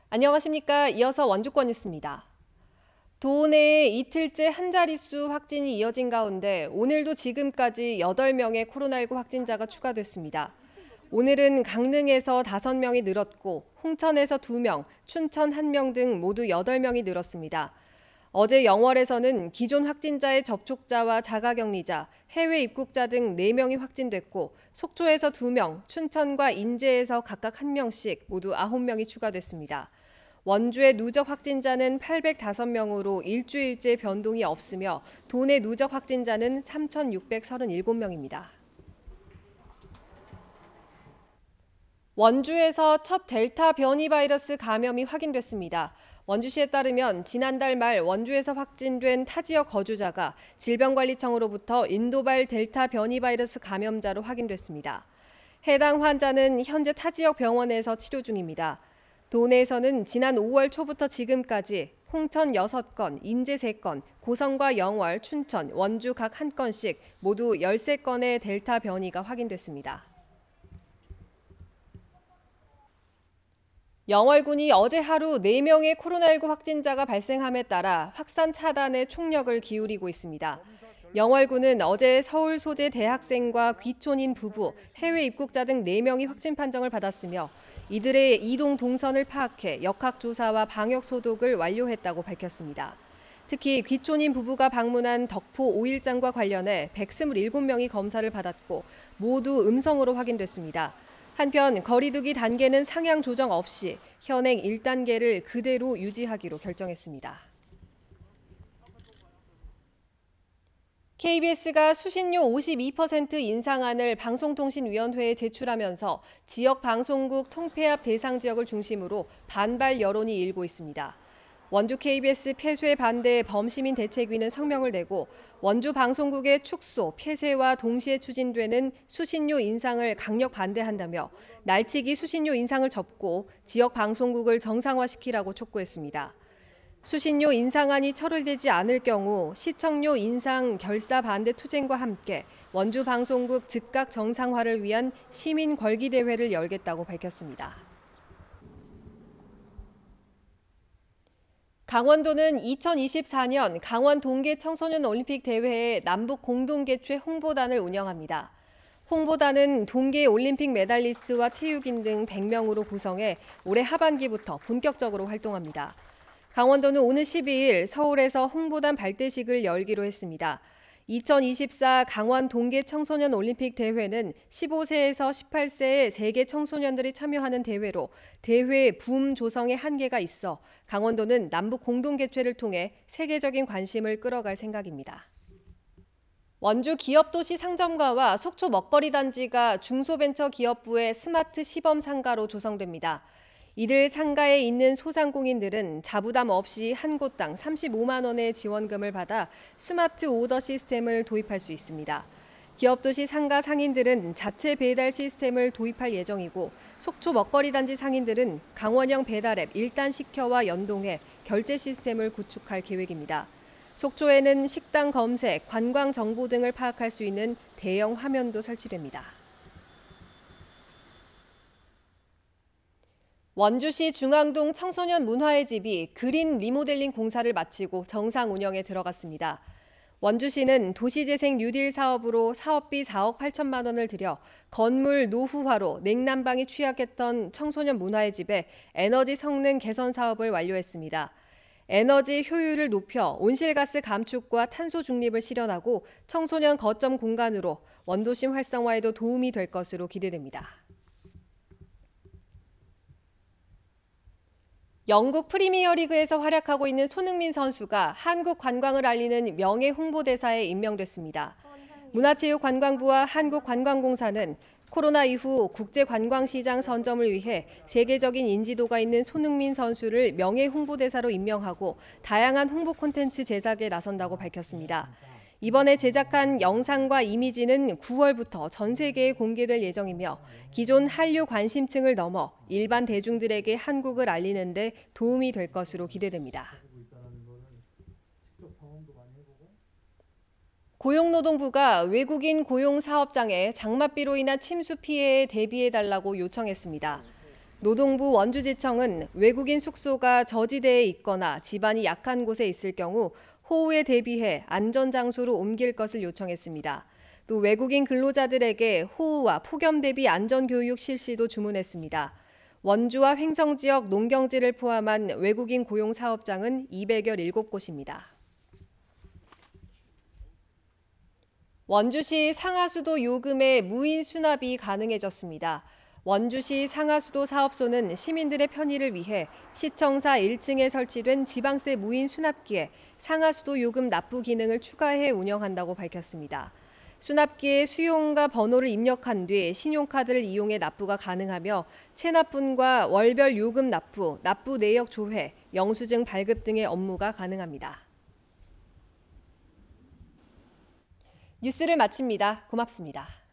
안녕하십니까. 이어서 원주권 뉴스입니다. 도내 내에 이틀째 한 자릿수 확진이 이어진 가운데 오늘도 지금까지 8명의 코로나19 확진자가 추가됐습니다. 오늘은 강릉에서 5명이 늘었고 홍천에서 2명, 춘천 1명 등 모두 8명이 늘었습니다. 어제 영월에서는 기존 확진자의 접촉자와 자가격리자, 해외 입국자 등 4명이 확진됐고 속초에서 2명, 춘천과 인제에서 각각 1명씩 모두 9명이 추가됐습니다. 원주의 누적 확진자는 805명으로 일주일째 변동이 없으며 도내 누적 확진자는 3,637명입니다. 원주에서 첫 델타 변이 바이러스 감염이 확인됐습니다. 원주시에 따르면 지난달 말 원주에서 확진된 타 지역 거주자가 질병관리청으로부터 인도발 델타 변이 바이러스 감염자로 확인됐습니다. 해당 환자는 현재 타 지역 병원에서 치료 중입니다. 도내에서는 지난 5월 초부터 지금까지 홍천 6건, 인제 3건, 고성과 영월, 춘천, 원주 각 1건씩 모두 13건의 델타 변이가 확인됐습니다. 영월군이 어제 하루 4명의 코로나19 확진자가 발생함에 따라 확산 차단에 총력을 기울이고 있습니다. 영월군은 어제 서울 소재 대학생과 귀촌인 부부, 해외 입국자 등 4명이 확진 판정을 받았으며 이들의 이동 동선을 파악해 역학조사와 방역소독을 완료했다고 밝혔습니다. 특히 귀촌인 부부가 방문한 덕포 5일장과 관련해 127명이 검사를 받았고 모두 음성으로 확인됐습니다. 한편 거리두기 단계는 상향 조정 없이 현행 1단계를 그대로 유지하기로 결정했습니다. KBS가 수신료 52% 인상안을 방송통신위원회에 제출하면서 지역 방송국 통폐합 대상 지역을 중심으로 반발 여론이 일고 있습니다. 원주 KBS 폐쇄 반대 범시민 대책위는 성명을 내고 원주 방송국의 축소, 폐쇄와 동시에 추진되는 수신료 인상을 강력 반대한다며 날치기 수신료 인상을 접고 지역 방송국을 정상화시키라고 촉구했습니다. 수신료 인상안이 처리되지 않을 경우 시청료 인상 결사 반대 투쟁과 함께 원주 방송국 즉각 정상화를 위한 시민 걸기 대회를 열겠다고 밝혔습니다. 강원도는 2024년 강원 동계 청소년 올림픽 대회의 남북 공동 개최 홍보단을 운영합니다. 홍보단은 동계 올림픽 메달리스트와 체육인 등 100명으로 구성해 올해 하반기부터 본격적으로 활동합니다. 강원도는 오늘 12일 서울에서 홍보단 발대식을 열기로 했습니다. 2024 강원 동계 청소년 올림픽 대회는 15세에서 18세의 세계 청소년들이 참여하는 대회로 대회 붐 조성에 한계가 있어 강원도는 남북 공동 개최를 통해 세계적인 관심을 끌어갈 생각입니다. 원주 기업도시 상점가와 속초 먹거리 단지가 중소벤처기업부의 스마트 시범 상가로 조성됩니다. 이들 상가에 있는 소상공인들은 자부담 없이 한 곳당 35만 원의 지원금을 받아 스마트 오더 시스템을 도입할 수 있습니다. 기업도시 상가 상인들은 자체 배달 시스템을 도입할 예정이고 속초 먹거리 단지 상인들은 강원형 배달앱 1단 시켜와 연동해 결제 시스템을 구축할 계획입니다. 속초에는 식당 검색, 관광 정보 등을 파악할 수 있는 대형 화면도 설치됩니다. 원주시 중앙동 청소년 문화의 집이 그린 리모델링 공사를 마치고 정상 운영에 들어갔습니다. 원주시는 도시재생 뉴딜 사업으로 사업비 4억 8천만 원을 들여 건물 노후화로 냉난방이 취약했던 청소년 문화의 집에 에너지 성능 개선 사업을 완료했습니다. 에너지 효율을 높여 온실가스 감축과 탄소 중립을 실현하고 청소년 거점 공간으로 원도심 활성화에도 도움이 될 것으로 기대됩니다. 영국 프리미어리그에서 활약하고 있는 손흥민 선수가 한국 관광을 알리는 명예 홍보대사에 임명됐습니다. 문화체육관광부와 한국관광공사는 코로나 이후 국제관광시장 선점을 위해 세계적인 인지도가 있는 손흥민 선수를 명예 홍보대사로 임명하고 다양한 홍보 콘텐츠 제작에 나선다고 밝혔습니다. 이번에 제작한 영상과 이미지는 9월부터 전 세계에 공개될 예정이며 기존 한류 관심층을 넘어 일반 대중들에게 한국을 알리는 데 도움이 될 것으로 기대됩니다. 고용노동부가 외국인 고용 사업장에 장맛비로 인한 침수 피해에 대비해달라고 요청했습니다. 노동부 원주지청은 외국인 숙소가 저지대에 있거나 지반이 약한 곳에 있을 경우 호우에 대비해 안전장소로 옮길 것을 요청했습니다. 또 외국인 근로자들에게 호우와 폭염 대비 안전교육 실시도 주문했습니다. 원주와 횡성 지역 농경지를 포함한 외국인 고용 사업장은 217곳입니다. 원주시 상하수도 요금의 무인 수납이 가능해졌습니다. 원주시 상하수도 사업소는 시민들의 편의를 위해 시청사 1층에 설치된 지방세 무인 수납기에 상하수도 요금 납부 기능을 추가해 운영한다고 밝혔습니다. 수납기에 수용자 번호를 입력한 뒤 신용카드를 이용해 납부가 가능하며 체납분과 월별 요금 납부, 납부 내역 조회, 영수증 발급 등의 업무가 가능합니다. 뉴스를 마칩니다. 고맙습니다.